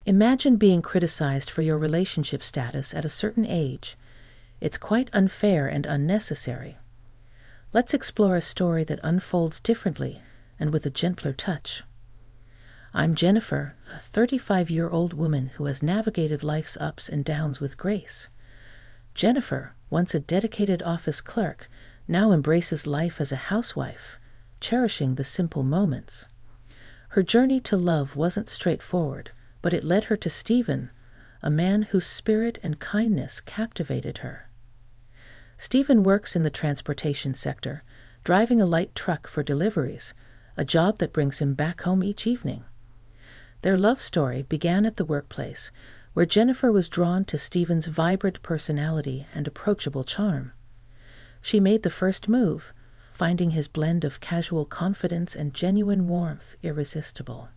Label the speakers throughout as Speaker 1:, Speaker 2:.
Speaker 1: Imagine being criticized for your relationship status at a certain age. It's quite unfair and unnecessary. Let's explore a story that unfolds differently and with a gentler touch. I'm Jennifer, a 35-year-old woman who has navigated life's ups and downs with grace. Jennifer, once a dedicated office clerk, now embraces life as a housewife, cherishing the simple moments. Her journey to love wasn't straightforward, but it led her to Stephen, a man whose spirit and kindness captivated her. Stephen works in the transportation sector, driving a light truck for deliveries, a job that brings him back home each evening. Their love story began at the workplace, where Jennifer was drawn to Stephen's vibrant personality and approachable charm. She made the first move, finding his blend of casual confidence and genuine warmth irresistible.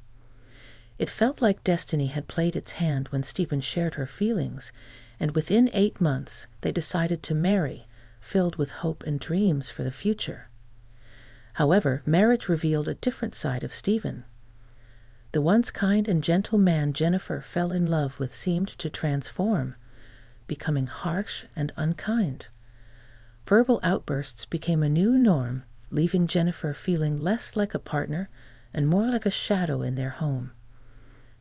Speaker 1: It felt like destiny had played its hand when Stephen shared her feelings, and within 8 months they decided to marry, filled with hope and dreams for the future. However, marriage revealed a different side of Stephen. The once kind and gentle man Jennifer fell in love with seemed to transform, becoming harsh and unkind. Verbal outbursts became a new norm, leaving Jennifer feeling less like a partner and more like a shadow in their home.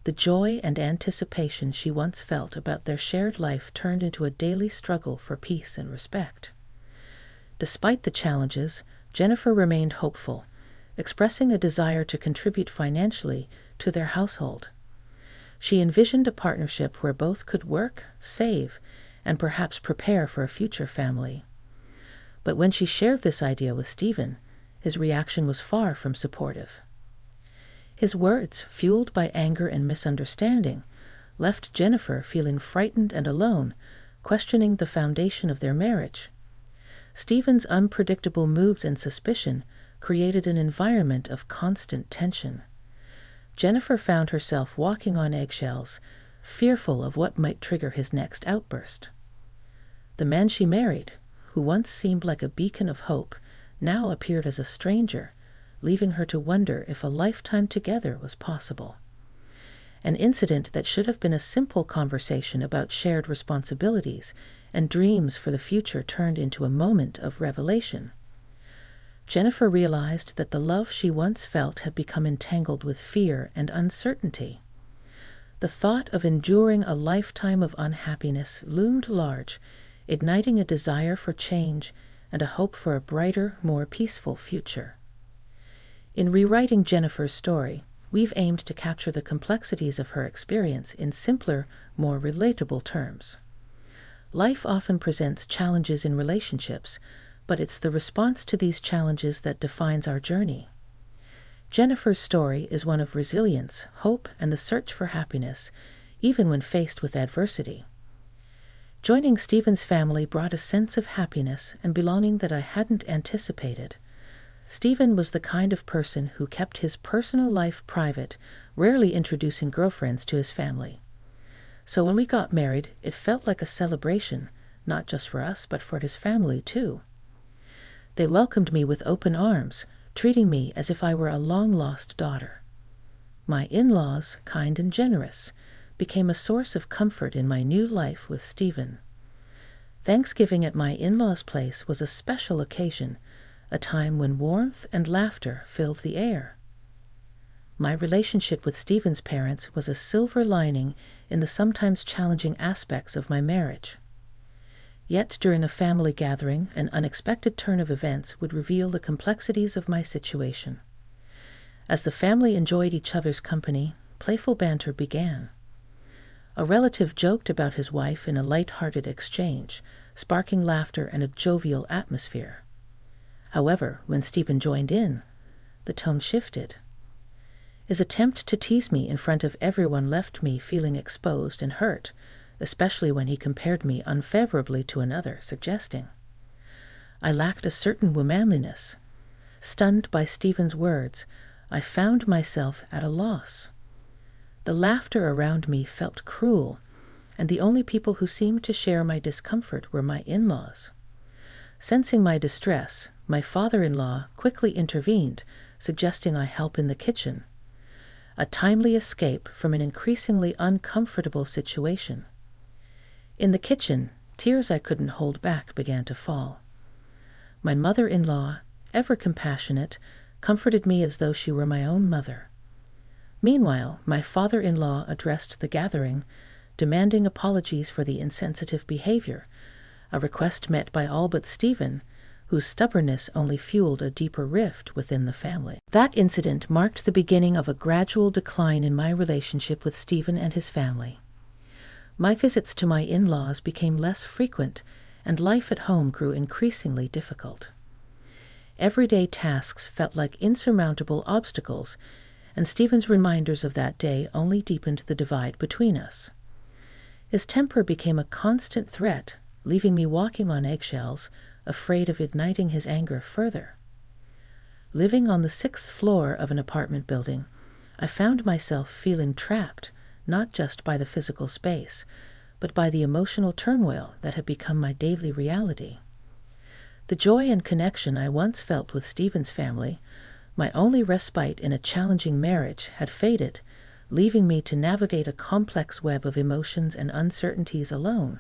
Speaker 1: The joy and anticipation she once felt about their shared life turned into a daily struggle for peace and respect. Despite the challenges, Jennifer remained hopeful, expressing a desire to contribute financially to their household. She envisioned a partnership where both could work, save, and perhaps prepare for a future family. But when she shared this idea with Stephen, his reaction was far from supportive. His words, fueled by anger and misunderstanding, left Jennifer feeling frightened and alone, questioning the foundation of their marriage. Stephen's unpredictable moves and suspicion created an environment of constant tension. Jennifer found herself walking on eggshells, fearful of what might trigger his next outburst. The man she married, who once seemed like a beacon of hope, now appeared as a stranger, leaving her to wonder if a lifetime together was possible. An incident that should have been a simple conversation about shared responsibilities and dreams for the future turned into a moment of revelation. Jennifer realized that the love she once felt had become entangled with fear and uncertainty. The thought of enduring a lifetime of unhappiness loomed large, igniting a desire for change and a hope for a brighter, more peaceful future. In rewriting Jennifer's story, we've aimed to capture the complexities of her experience in simpler, more relatable terms. Life often presents challenges in relationships, but it's the response to these challenges that defines our journey. Jennifer's story is one of resilience, hope, and the search for happiness, even when faced with adversity. Joining Stephen's family brought a sense of happiness and belonging that I hadn't anticipated. Stephen was the kind of person who kept his personal life private, rarely introducing girlfriends to his family. So when we got married, it felt like a celebration, not just for us, but for his family too. They welcomed me with open arms, treating me as if I were a long-lost daughter. My in-laws, kind and generous, became a source of comfort in my new life with Stephen. Thanksgiving at my in-laws' place was a special occasion, a time when warmth and laughter filled the air. My relationship with Stephen's parents was a silver lining in the sometimes challenging aspects of my marriage. Yet during a family gathering, an unexpected turn of events would reveal the complexities of my situation. As the family enjoyed each other's company, playful banter began. A relative joked about his wife in a light-hearted exchange, sparking laughter and a jovial atmosphere. However, when Stephen joined in, the tone shifted. His attempt to tease me in front of everyone left me feeling exposed and hurt, especially when he compared me unfavorably to another, suggesting I lacked a certain womanliness. Stunned by Stephen's words, I found myself at a loss. The laughter around me felt cruel, and the only people who seemed to share my discomfort were my in-laws. Sensing my distress, my father-in-law quickly intervened, suggesting I help in the kitchen. a timely escape from an increasingly uncomfortable situation. In the kitchen, tears I couldn't hold back began to fall. My mother-in-law, ever compassionate, comforted me as though she were my own mother. Meanwhile, my father-in-law addressed the gathering, demanding apologies for the insensitive behavior, a request met by all but Stephen, whose stubbornness only fueled a deeper rift within the family. That incident marked the beginning of a gradual decline in my relationship with Stephen and his family. My visits to my in-laws became less frequent, and life at home grew increasingly difficult. Everyday tasks felt like insurmountable obstacles, and Stephen's reminders of that day only deepened the divide between us. His temper became a constant threat, leaving me walking on eggshells, afraid of igniting his anger further. Living on the 6th floor of an apartment building, I found myself feeling trapped, not just by the physical space, but by the emotional turmoil that had become my daily reality. The joy and connection I once felt with Stephen's family, my only respite in a challenging marriage, had faded, leaving me to navigate a complex web of emotions and uncertainties alone.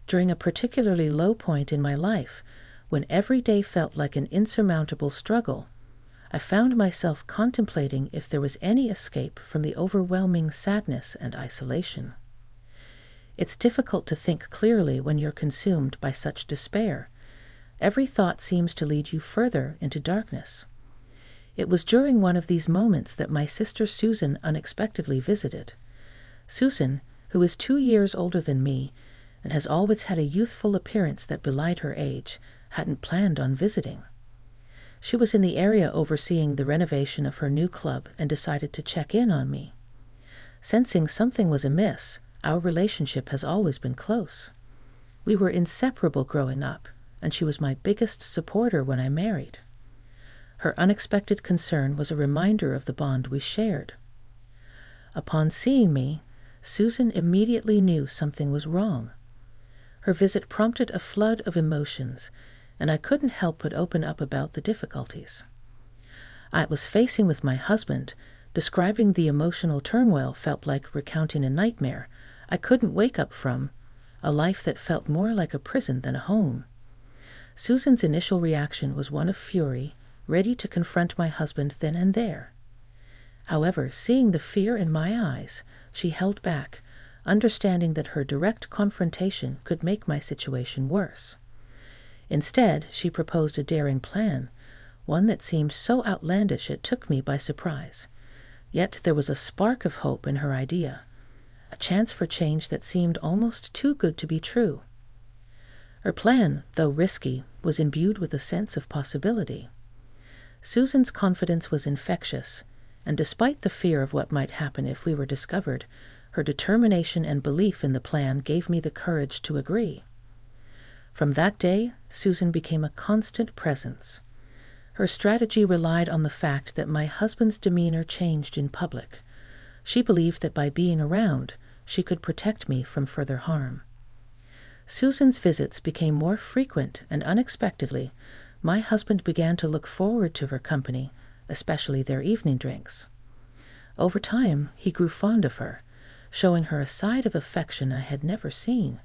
Speaker 1: During a particularly low point in my life, when every day felt like an insurmountable struggle, I found myself contemplating if there was any escape from the overwhelming sadness and isolation. It's difficult to think clearly when you're consumed by such despair. Every thought seems to lead you further into darkness. It was during one of these moments that my sister Susan unexpectedly visited. Susan, who is 2 years older than me, and has always had a youthful appearance that belied her age, hadn't planned on visiting. She was in the area overseeing the renovation of her new club and decided to check in on me. Sensing something was amiss, our relationship has always been close. We were inseparable growing up, and she was my biggest supporter when I married. Her unexpected concern was a reminder of the bond we shared. Upon seeing me, Susan immediately knew something was wrong. Her visit prompted a flood of emotions, and I couldn't help but open up about the difficulties I was facing with my husband. Describing the emotional turmoil felt like recounting a nightmare I couldn't wake up from, a life that felt more like a prison than a home. Susan's initial reaction was one of fury, ready to confront my husband then and there. However, seeing the fear in my eyes, she held back, understanding that her direct confrontation could make my situation worse. Instead, she proposed a daring plan, one that seemed so outlandish it took me by surprise. Yet there was a spark of hope in her idea, a chance for change that seemed almost too good to be true. Her plan, though risky, was imbued with a sense of possibility. Susan's confidence was infectious, and despite the fear of what might happen if we were discovered, her determination and belief in the plan gave me the courage to agree. From that day, Susan became a constant presence. Her strategy relied on the fact that my husband's demeanor changed in public. She believed that by being around, she could protect me from further harm. Susan's visits became more frequent, and unexpectedly, my husband began to look forward to her company, especially their evening drinks. Over time, he grew fond of her, showing her a side of affection I had never seen.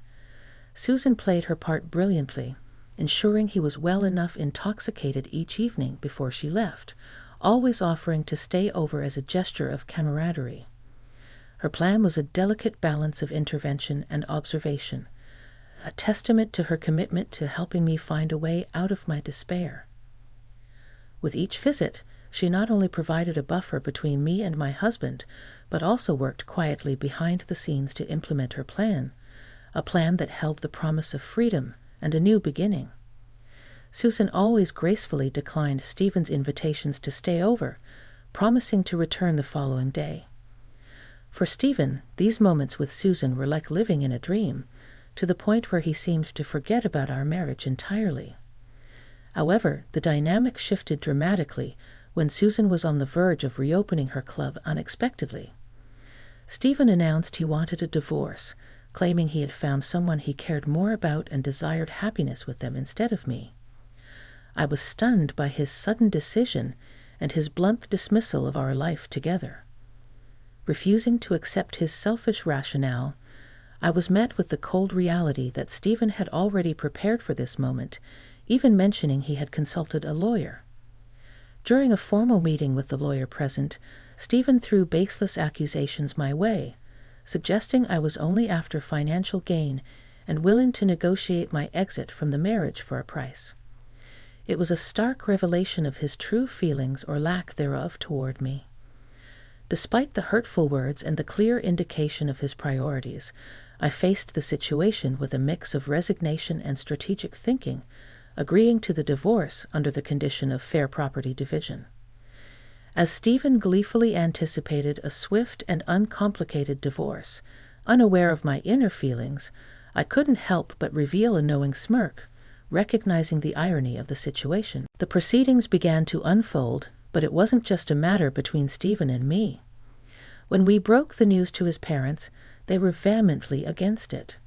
Speaker 1: Susan played her part brilliantly, ensuring he was well enough intoxicated each evening before she left, always offering to stay over as a gesture of camaraderie. Her plan was a delicate balance of intervention and observation, a testament to her commitment to helping me find a way out of my despair. With each visit, she not only provided a buffer between me and my husband, but also worked quietly behind the scenes to implement her plan, a plan that held the promise of freedom and a new beginning. Susan always gracefully declined Stephen's invitations to stay over, promising to return the following day. For Stephen, these moments with Susan were like living in a dream, to the point where he seemed to forget about our marriage entirely. However, the dynamic shifted dramatically when Susan was on the verge of reopening her club unexpectedly. Stephen announced he wanted a divorce, claiming he had found someone he cared more about and desired happiness with them instead of me. I was stunned by his sudden decision and his blunt dismissal of our life together. Refusing to accept his selfish rationale, I was met with the cold reality that Stephen had already prepared for this moment, even mentioning he had consulted a lawyer. During a formal meeting with the lawyer present, Stephen threw baseless accusations my way, suggesting I was only after financial gain and willing to negotiate my exit from the marriage for a price. It was a stark revelation of his true feelings or lack thereof toward me. Despite the hurtful words and the clear indication of his priorities, I faced the situation with a mix of resignation and strategic thinking, agreeing to the divorce under the condition of fair property division. As Stephen gleefully anticipated a swift and uncomplicated divorce, unaware of my inner feelings, I couldn't help but reveal a knowing smirk, recognizing the irony of the situation. The proceedings began to unfold, but it wasn't just a matter between Stephen and me. When we broke the news to his parents, they were vehemently against it.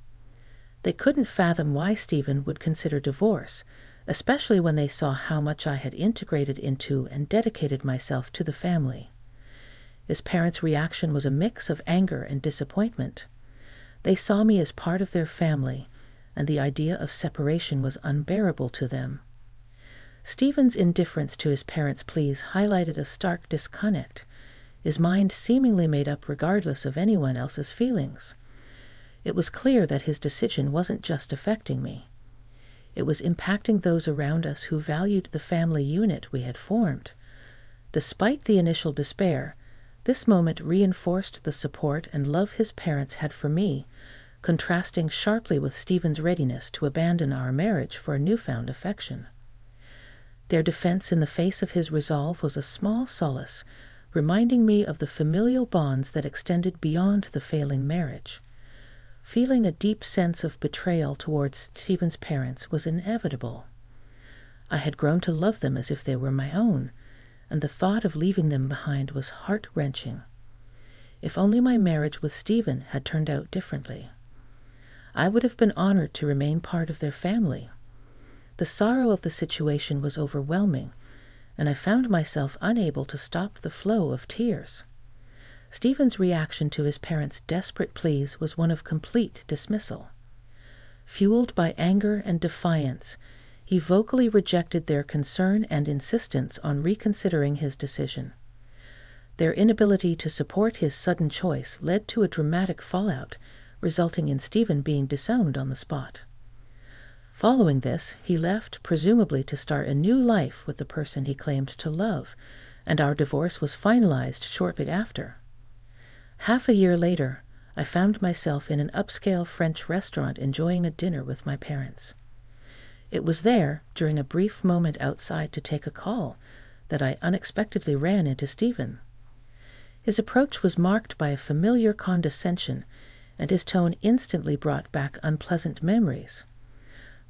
Speaker 1: They couldn't fathom why Stephen would consider divorce, especially when they saw how much I had integrated into and dedicated myself to the family. His parents' reaction was a mix of anger and disappointment. They saw me as part of their family, and the idea of separation was unbearable to them. Stephen's indifference to his parents' pleas highlighted a stark disconnect, his mind seemingly made up regardless of anyone else's feelings. It was clear that his decision wasn't just affecting me. It was impacting those around us who valued the family unit we had formed. Despite the initial despair, this moment reinforced the support and love his parents had for me, contrasting sharply with Stephen's readiness to abandon our marriage for a newfound affection. Their defense in the face of his resolve was a small solace, reminding me of the familial bonds that extended beyond the failing marriage. Feeling a deep sense of betrayal towards Stephen's parents was inevitable. I had grown to love them as if they were my own, and the thought of leaving them behind was heart-wrenching. If only my marriage with Stephen had turned out differently. I would have been honored to remain part of their family. The sorrow of the situation was overwhelming, and I found myself unable to stop the flow of tears. Stephen's reaction to his parents' desperate pleas was one of complete dismissal. Fueled by anger and defiance, he vocally rejected their concern and insistence on reconsidering his decision. Their inability to support his sudden choice led to a dramatic fallout, resulting in Stephen being disowned on the spot. Following this, he left, presumably to start a new life with the person he claimed to love, and our divorce was finalized shortly after. Half a year later, I found myself in an upscale French restaurant enjoying a dinner with my parents. It was there, during a brief moment outside to take a call, that I unexpectedly ran into Stephen. His approach was marked by a familiar condescension, and his tone instantly brought back unpleasant memories.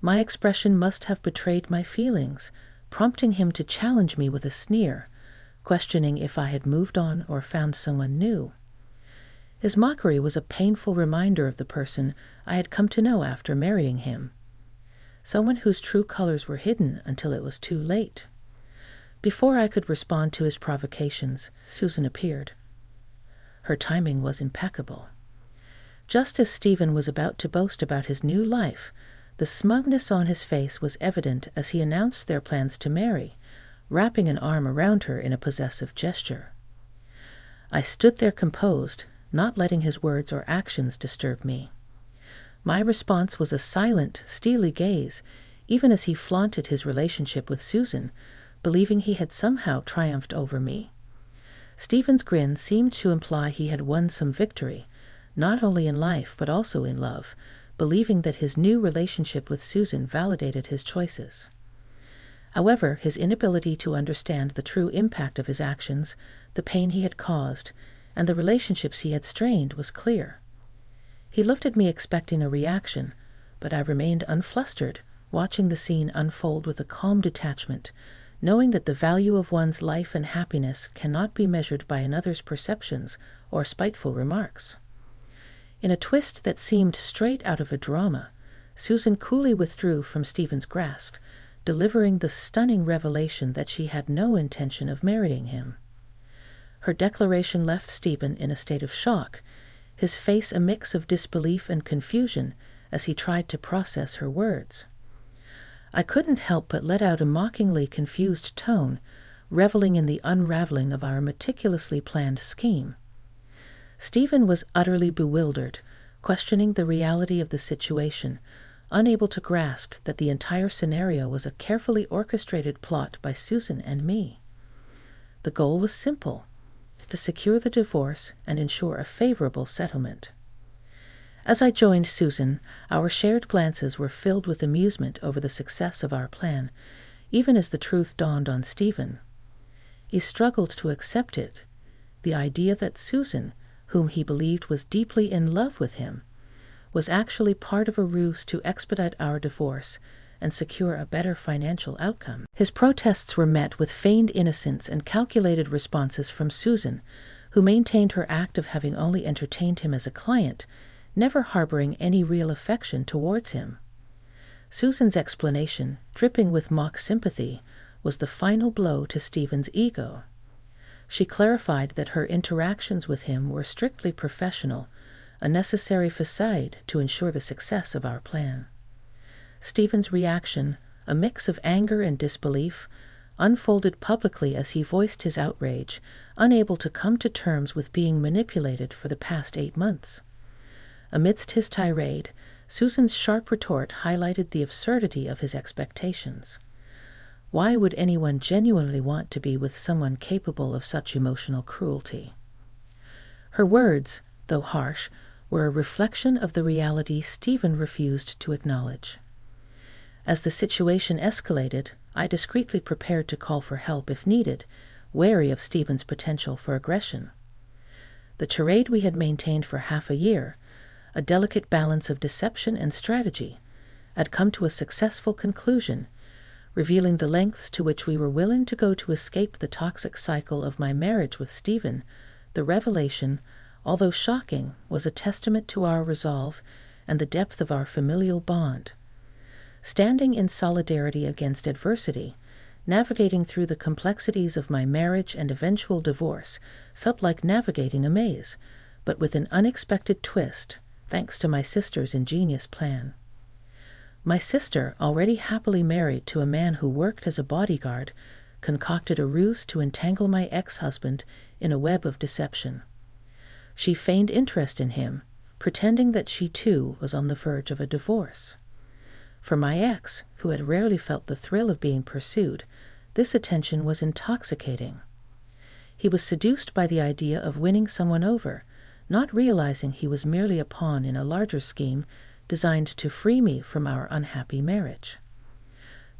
Speaker 1: My expression must have betrayed my feelings, prompting him to challenge me with a sneer, questioning if I had moved on or found someone new. His mockery was a painful reminder of the person I had come to know after marrying him, someone whose true colors were hidden until it was too late. Before I could respond to his provocations, Susan appeared. Her timing was impeccable. Just as Stephen was about to boast about his new life, the smugness on his face was evident as he announced their plans to marry, wrapping an arm around her in a possessive gesture. I stood there composed, not letting his words or actions disturb me. My response was a silent, steely gaze, even as he flaunted his relationship with Susan, believing he had somehow triumphed over me. Stephen's grin seemed to imply he had won some victory, not only in life but also in love, believing that his new relationship with Susan validated his choices. However, his inability to understand the true impact of his actions, the pain he had caused, and the relationships he had strained was clear. He looked at me expecting a reaction, but I remained unflustered, watching the scene unfold with a calm detachment, knowing that the value of one's life and happiness cannot be measured by another's perceptions or spiteful remarks. In a twist that seemed straight out of a drama, Susan coolly withdrew from Stephen's grasp, delivering the stunning revelation that she had no intention of marrying him. Her declaration left Stephen in a state of shock, his face a mix of disbelief and confusion as he tried to process her words. I couldn't help but let out a mockingly confused tone, reveling in the unraveling of our meticulously planned scheme. Stephen was utterly bewildered, questioning the reality of the situation, unable to grasp that the entire scenario was a carefully orchestrated plot by Susan and me. The goal was simple: to secure the divorce and ensure a favorable settlement. As I joined Susan, our shared glances were filled with amusement over the success of our plan, even as the truth dawned on Stephen. He struggled to accept it, the idea that Susan, whom he believed was deeply in love with him, was actually part of a ruse to expedite our divorce and secure a better financial outcome. His protests were met with feigned innocence and calculated responses from Susan, who maintained her act of having only entertained him as a client, never harboring any real affection towards him. Susan's explanation, dripping with mock sympathy, was the final blow to Stephen's ego. She clarified that her interactions with him were strictly professional, a necessary facade to ensure the success of our plan. Stephen's reaction, a mix of anger and disbelief, unfolded publicly as he voiced his outrage, unable to come to terms with being manipulated for the past 8 months. Amidst his tirade, Susan's sharp retort highlighted the absurdity of his expectations. Why would anyone genuinely want to be with someone capable of such emotional cruelty? Her words, though harsh, were a reflection of the reality Stephen refused to acknowledge. As the situation escalated, I discreetly prepared to call for help if needed, wary of Stephen's potential for aggression. The charade we had maintained for half a year, a delicate balance of deception and strategy, had come to a successful conclusion, revealing the lengths to which we were willing to go to escape the toxic cycle of my marriage with Stephen. The revelation, although shocking, was a testament to our resolve and the depth of our familial bond. Standing in solidarity against adversity, navigating through the complexities of my marriage and eventual divorce felt like navigating a maze, but with an unexpected twist, thanks to my sister's ingenious plan. My sister, already happily married to a man who worked as a bodyguard, concocted a ruse to entangle my ex-husband in a web of deception. She feigned interest in him, pretending that she too was on the verge of a divorce. For my ex, who had rarely felt the thrill of being pursued, this attention was intoxicating. He was seduced by the idea of winning someone over, not realizing he was merely a pawn in a larger scheme designed to free me from our unhappy marriage.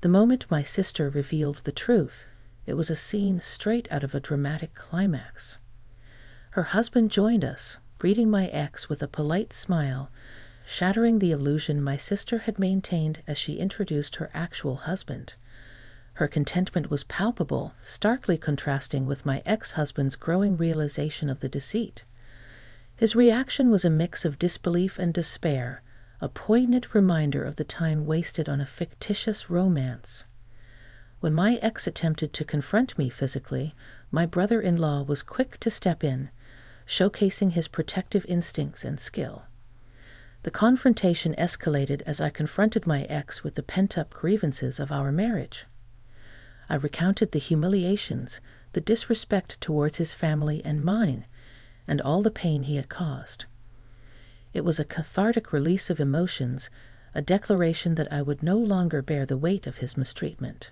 Speaker 1: The moment my sister revealed the truth, it was a scene straight out of a dramatic climax. Her husband joined us, greeting my ex with a polite smile, shattering the illusion my sister had maintained as she introduced her actual husband. Her contentment was palpable, starkly contrasting with my ex-husband's growing realization of the deceit. His reaction was a mix of disbelief and despair, a poignant reminder of the time wasted on a fictitious romance. When my ex attempted to confront me physically, my brother-in-law was quick to step in, showcasing his protective instincts and skill. The confrontation escalated as I confronted my ex with the pent-up grievances of our marriage. I recounted the humiliations, the disrespect towards his family and mine, and all the pain he had caused. It was a cathartic release of emotions, a declaration that I would no longer bear the weight of his mistreatment.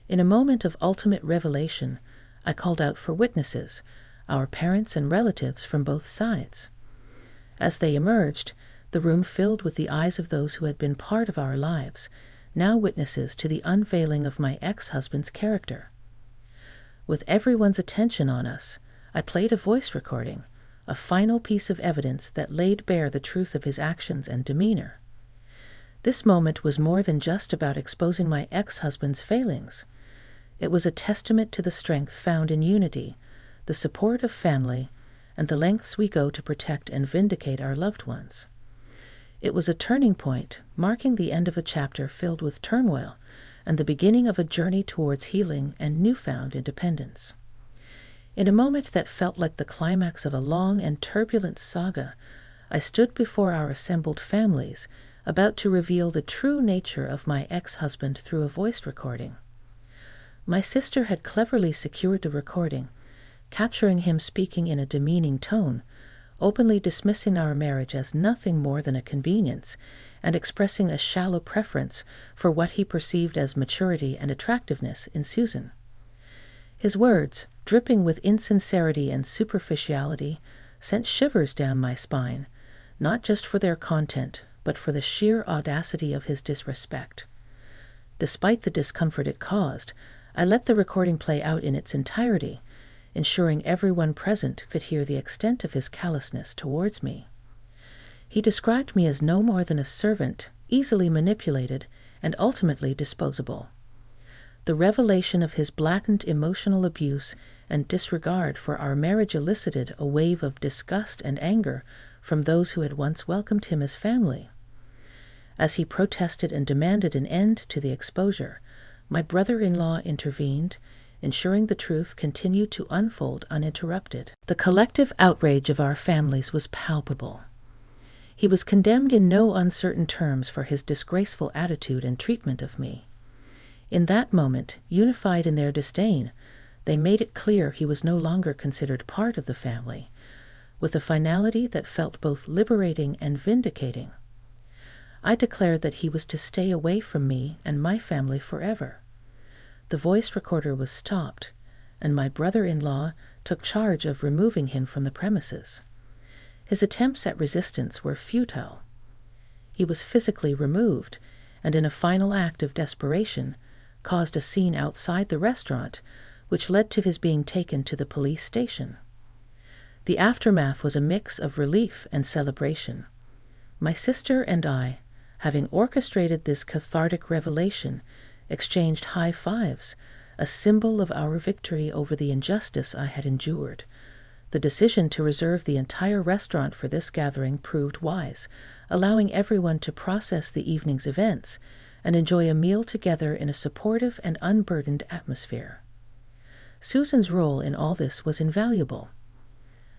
Speaker 1: In a moment of ultimate revelation, I called out for witnesses, our parents and relatives from both sides. As they emerged, the room filled with the eyes of those who had been part of our lives, now witnesses to the unveiling of my ex-husband's character. With everyone's attention on us, I played a voice recording, a final piece of evidence that laid bare the truth of his actions and demeanor. This moment was more than just about exposing my ex-husband's failings. It was a testament to the strength found in unity, the support of family, and the lengths we go to protect and vindicate our loved ones. It was a turning point, marking the end of a chapter filled with turmoil and the beginning of a journey towards healing and newfound independence. In a moment that felt like the climax of a long and turbulent saga, I stood before our assembled families, about to reveal the true nature of my ex-husband through a voice recording. My sister had cleverly secured the recording, capturing him speaking in a demeaning tone, openly dismissing our marriage as nothing more than a convenience, and expressing a shallow preference for what he perceived as maturity and attractiveness in Susan. His words, dripping with insincerity and superficiality, sent shivers down my spine, not just for their content, but for the sheer audacity of his disrespect. Despite the discomfort it caused, I let the recording play out in its entirety, ensuring everyone present could hear the extent of his callousness towards me. He described me as no more than a servant, easily manipulated, and ultimately disposable. The revelation of his blatant emotional abuse and disregard for our marriage elicited a wave of disgust and anger from those who had once welcomed him as family. As he protested and demanded an end to the exposure, my brother-in-law intervened, ensuring the truth continued to unfold uninterrupted. The collective outrage of our families was palpable. He was condemned in no uncertain terms for his disgraceful attitude and treatment of me. In that moment, unified in their disdain, they made it clear he was no longer considered part of the family, with a finality that felt both liberating and vindicating. I declared that he was to stay away from me and my family forever. The voice recorder was stopped, and my brother-in-law took charge of removing him from the premises. His attempts at resistance were futile. He was physically removed, and in a final act of desperation, caused a scene outside the restaurant, which led to his being taken to the police station. The aftermath was a mix of relief and celebration. My sister and I, having orchestrated this cathartic revelation, exchanged high fives, a symbol of our victory over the injustice I had endured. The decision to reserve the entire restaurant for this gathering proved wise, allowing everyone to process the evening's events and enjoy a meal together in a supportive and unburdened atmosphere. Susan's role in all this was invaluable.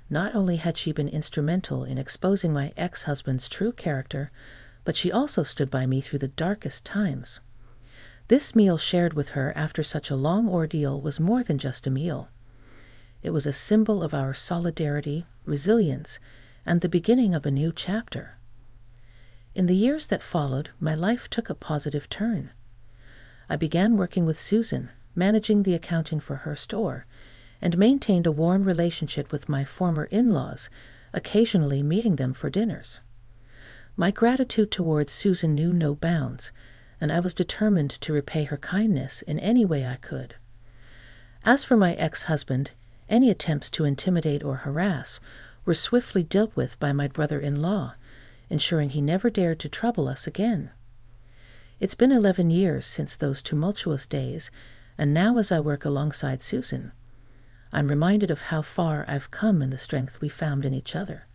Speaker 1: Not only had she been instrumental in exposing my ex-husband's true character, but she also stood by me through the darkest times. This meal shared with her after such a long ordeal was more than just a meal. It was a symbol of our solidarity, resilience, and the beginning of a new chapter. In the years that followed, my life took a positive turn. I began working with Susan, managing the accounting for her store, and maintained a warm relationship with my former in-laws, occasionally meeting them for dinners. My gratitude towards Susan knew no bounds, and I was determined to repay her kindness in any way I could. As for my ex-husband, any attempts to intimidate or harass were swiftly dealt with by my brother-in-law, ensuring he never dared to trouble us again. It's been 11 years since those tumultuous days, and now as I work alongside Susan, I'm reminded of how far I've come and the strength we found in each other.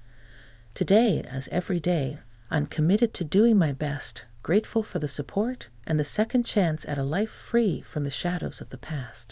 Speaker 1: Today, as every day, I'm committed to doing my best, grateful for the support and the second chance at a life free from the shadows of the past.